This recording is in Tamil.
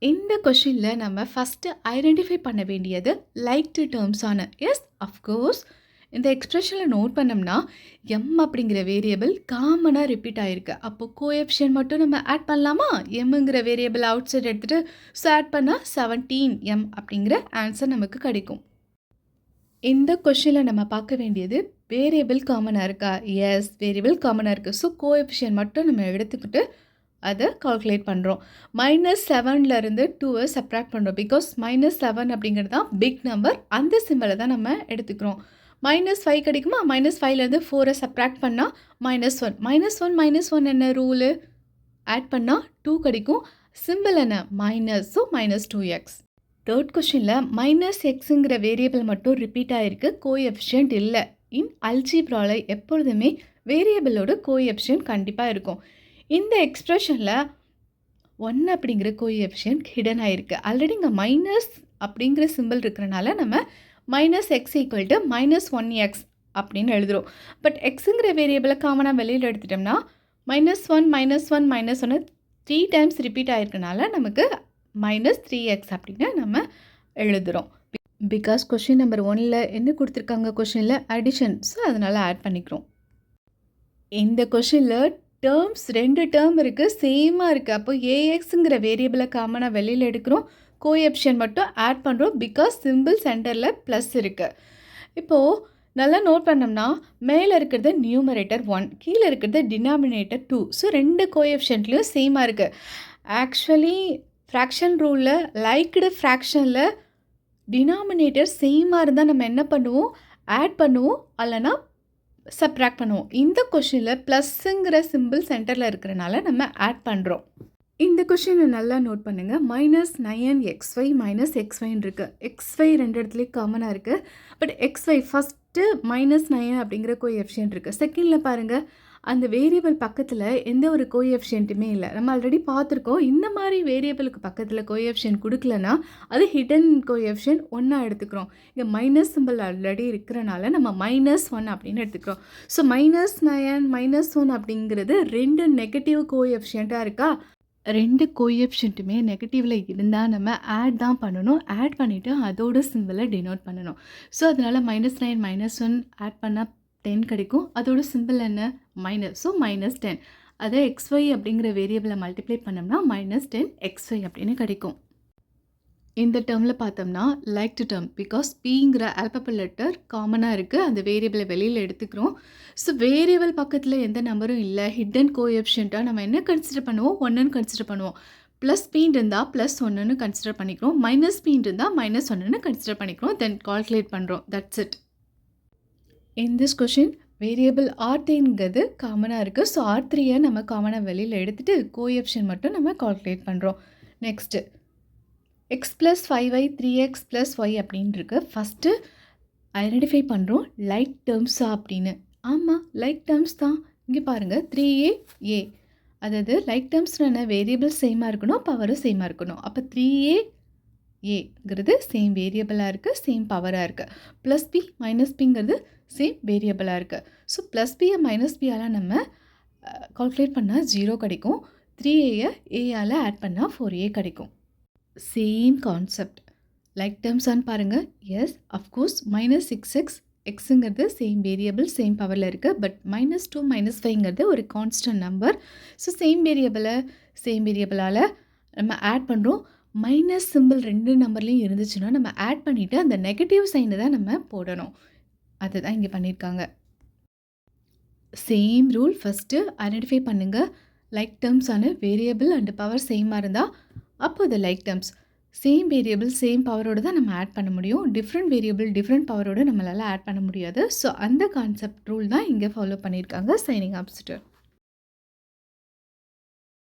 இந்த கொஷின்ல நம்ம ஃபர்ஸ்ட்டு ஐடென்டிஃபை பண்ண வேண்டியது லைக்டு டெர்ம்ஸான எஸ் அஃப்கோர்ஸ் இந்த எக்ஸ்பிரஷன்ல நோட் பண்ணோம்னா அப்படிங்கிற வேரியபிள் காமனா ரிப்பீட் ஆயிருக்கு. அப்போ கோஎஃபிஷியன்ட் மட்டும் நம்ம ஆட் பண்ணலாமா? எம்ங்கிற வேரியபிள் அவுட் சைட் எடுத்துட்டு ஆட் பண்ணா 17 அப்படிங்கிற ஆன்சர் நமக்கு கிடைக்கும். இந்த கொஷின்ல நம்ம பார்க்க வேண்டியது வேரியபிள் காமனா இருக்கா? எஸ், வேரியபிள் காமனா இருக்கு. ஸோ கோஎஃபிஷியன்ட் மட்டும் நம்ம எடுத்துக்கிட்டு அதை கால்குலேட் பண்ணுறோம். -7லேருந்து 2வை சப்ராக்ட் பண்ணுறோம். பிகாஸ் -7 அப்படிங்கிறது தான் பிக் நம்பர். அந்த சிம்பலை தான் நம்ம எடுத்துக்கிறோம். -5 கிடைக்குமா? -5லேருந்து 4ரை சப்ராக்ட் பண்ணால் -1. -1 என்ன ரூலு? ஆட் பண்ணால் 2 கிடைக்கும். சிம்பிள் என்ன? மைனஸ். So -2x. தேர்ட் கொஷினில் -xங்கிற வேரியபிள் மட்டும் ரிப்பீட் ஆகிருக்கு. கோஎஃபிஷியன்ட் இல்லை. இன் அல்ஜிப்ராவில் எப்பொழுதுமே வேரியபிளோட கோஎஃபிஷியன்ட் கண்டிப்பாக இருக்கும். இந்த எக்ஸ்பிரஷனில் 1 அப்படிங்கிற கோஎஃபிஷியன்ட் ஹிடன் ஆகிருக்கு. ஆல்ரெடி இங்கே மைனஸ் அப்படிங்கிற சிம்பிள் இருக்கிறனால நம்ம -x = -1x அப்படின்னு எழுதுகிறோம். பட் எக்ஸுங்கிற வேரியபிளை காமனாக வெளியில் எடுத்துட்டோம்னா -1 -1 3 டைம்ஸ் ரிப்பீட் ஆகிருக்கனால நமக்கு -3x அப்படின்னு நம்ம எழுதுகிறோம். பிகாஸ் கொஷின் நம்பர் 1ல் என்ன கொடுத்துருக்காங்க? கொஷினில் அடிஷன். ஸோ அதனால் ஆட் பண்ணிக்கிறோம். இந்த கொஷினில் டேர்ம்ஸ் 2 டேர்ம் இருக்குது, சேமாக இருக்குது. அப்போ ஏஎக்ஸுங்கிற வேரியபிளை காமனாக வெளியில் எடுக்கிறோம். கோஎஃபிஷியன்ட் மட்டும் ஆட் பண்ணுறோம். பிகாஸ் சிம்பிள் சென்டரில் ப்ளஸ் இருக்குது. இப்போது நல்லா நோட் பண்ணோம்னா மேலே இருக்கிறது நியூமரேட்டர் 1, கீழே இருக்கிறது டினாமினேட்டர் 2. ஸோ 2 கோஎஃபிஷியன்ட்லேயும் சேமாக இருக்குது. ஆக்சுவலி ஃப்ராக்ஷன் ரூலில் லைக்டு ஃப்ராக்ஷனில் டினாமினேட்டர் சேமாக இருந்தால் நம்ம என்ன பண்ணுவோம்? ஆட் பண்ணுவோம், இல்லைனா சப்ராக்ட் பண்ணுவோம். இந்த கொஷினில் ப்ளஸ்ஸுங்கிற சிம்பிள் சென்டரில் இருக்கிறனால நம்ம ஆட் பண்ணுறோம். இந்த கொஷினை நல்லா நோட் பண்ணுங்கள். -9xy -xyன்னு இருக்குது. xy 2 இடத்துலையும் காமனாக இருக்குது. பட் xy ஃபஸ்ட்டு -9 அப்படிங்கிற கோஎஃபிஷியன்ட் இருக்குது. செகண்டில் பாருங்கள், அந்த வேரியபிள் பக்கத்தில் எந்த ஒரு கோஎஃபிஷியன்ட்டுமே இல்லை. நம்ம ஆல்ரெடி பார்த்துருக்கோம். இந்த மாதிரி வேரியபிளுக்கு பக்கத்தில் கோஎஃபிஷியன்ட் கொடுக்கலன்னா அது ஹிடன் கோஎஃபிஷியன்ட் 1 எடுத்துக்கிறோம். இங்கே மைனஸ் சிம்பிள் ஆல்ரெடி இருக்கிறனால நம்ம -1 அப்படின்னு எடுத்துக்கிறோம். ஸோ -9 -1 அப்படிங்கிறது 2 நெகட்டிவ் கோஎஃபிஷியண்ட்டாக இருக்கா? 2 கோஎஃபிஷியன்ட்டுமே நெகட்டிவில் இருந்தால் நம்ம ஆட் தான் பண்ணணும். ஆட் பண்ணிவிட்டு அதோட சிம்பிளை டினோட் பண்ணணும். ஸோ அதனால் -9 -1 ஆட் பண்ணால் 10 கிடைக்கும். அதோட சிம்பிள் என்ன? மைனஸ். ஸோ -10. அதை xy அப்படிங்கிற வேரியபிளை மல்டிப்ளை பண்ணோம்னா -10xy அப்படின்னு கிடைக்கும். இந்த டேர்மில் பார்த்தோம்னா லைக்டு டேர்ம். பிகாஸ் பிங்கிற ஆல்பபெட் லெட்டர் காமனாக இருக்குது. அந்த வேரியபிளை வெளியில் எடுத்துக்கிறோம். ஸோ வேரியபிள் பக்கத்தில் எந்த நம்பரும் இல்லை. ஹிடன் கோஎஃபிஷியண்ட்டாக நம்ம என்ன கன்சிடர் பண்ணுவோம்? 1ன்னு கன்சிடர் பண்ணுவோம். ப்ளஸ் பீன் இருந்தால் +1ன்னு கன்சிடர் பண்ணிக்கிறோம். மைனஸ் பீன் இருந்தால் -1ன்னு கன்சிடர் பண்ணிக்கிறோம். தென் கால்குலேட் பண்ணுறோம். That's it. In this question, variable R3ங்கிறது காமனாக இருக்குது. ஸோ R3யை நம்ம காமனாக வெளியில் எடுத்துகிட்டு கோஎஃபிஷியன்ட் மட்டும் நம்ம கால்குலேட் பண்ணுறோம். Next x + 5y 3x + y அப்படின்னு இருக்குது. ஃபஸ்ட்டு ஐடென்டிஃபை பண்ணுறோம் லைக் டேர்ம்ஸா அப்படின்னு. ஆமாம், லைக் டேர்ம்ஸ் தான். இங்கே பாருங்கள், 3a அதாவது லைக் டேர்ம்ஸ்னா வேரியபிள் சேமாக இருக்கணும், பவரும் சேமாக இருக்கணும். அப்போ 3aங்கிறது சேம் வேரியபிளாக இருக்குது, சேம் பவராக இருக்குது. +b -bங்கிறது சேம் வேரியபிளாக இருக்குது. ஸோ +bயை -bயால் நம்ம கால்குலேட் பண்ணால் 0 கிடைக்கும். 3aயை ஏயால் ஆட் பண்ணால் 4a கிடைக்கும். Same concept. லைக் டேர்ம்ஸான்னு பாருங்கள். எஸ், அஃப்கோர்ஸ் -6x எக்ஸுங்கிறது சேம் வேரியபிள், சேம் பவரில் இருக்குது. பட் -2 -5ங்கிறது ஒரு கான்ஸ்டன்ட் நம்பர். ஸோ சேம் வேரியபிளால் நம்ம ஆட் பண்ணுறோம். மைனஸ் சிம்பிள் 2 நம்பர்லேயும் இருந்துச்சுன்னா நம்ம ஆட் பண்ணிவிட்டு அந்த நெகட்டிவ் சைனை தான் நம்ம போடணும். அதுதான் இங்கே பண்ணியிருக்காங்க. Same rule. ஃபஸ்ட்டு ஐடென்டிஃபை பண்ணுங்கள். லைக் டேர்ம்ஸான வேரியபிள் அண்ட் பவர் சேமாக இருந்தால் அப்போ அது like terms. Same variable same பவரோடு தான் நம்ம ஆட் பண்ண முடியும். டிஃப்ரெண்ட் வேரியபிள் டிஃப்ரெண்ட் பவரோடு நம்மளால் ஆட் பண்ண முடியாது. ஸோ அந்த கான்செப்ட் ரூல் தான் இங்கே ஃபாலோ பண்ணியிருக்காங்க. Shining of sister.